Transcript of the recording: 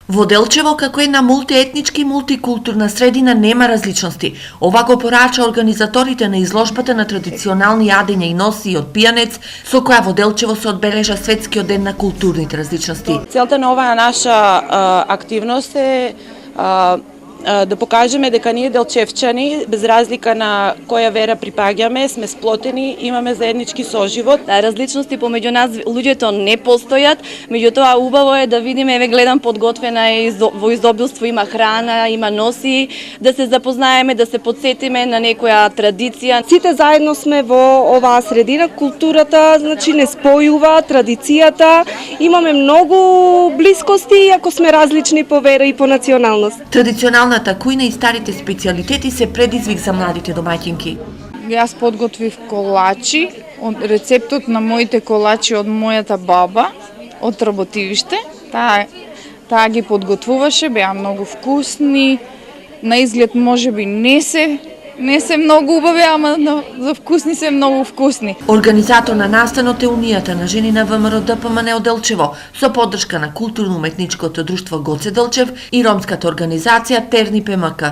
Во Делчево, како една мултиетнички и мултикултурна средина, нема различности. Ова го порача организаторите на изложбата на традиционални јадења и носи од пијанец, со која во Делчево се одбележа светскиот ден на културните различности. Целта на оваа наша активност е да покажеме дека ние делчевчани, без разлика на која вера припаѓаме, сме сплотени, имаме заеднички соживот. Различности помеѓу нас луѓето не постојат, меѓутоа убаво е да видиме, еве гледам подготвена е во изобилство, има храна, има носи, да се запознаеме, да се потсетиме на некоја традиција. Сите заедно сме во оваа средина, културата, значи не спојува, традицијата, имаме многу блискости, иако сме различни по вера и по националност. Традиционалната кујна и старите специјалитети се предизвик за младите домаќинки. Јас подготвив колачи, од рецептот на моите колачи од мојата баба, од Работивиште. Таа ги подготвуваше, беа многу вкусни. На изглед можеби не се многу убави, ама за вкусни се многу вкусни. Организатор на настанот е Унијата на жени на ВМРО ДПМН од Делчево, со поддршка на културно-уметничкото друштво Гоце Делчев и ромската организација Терни ПМК.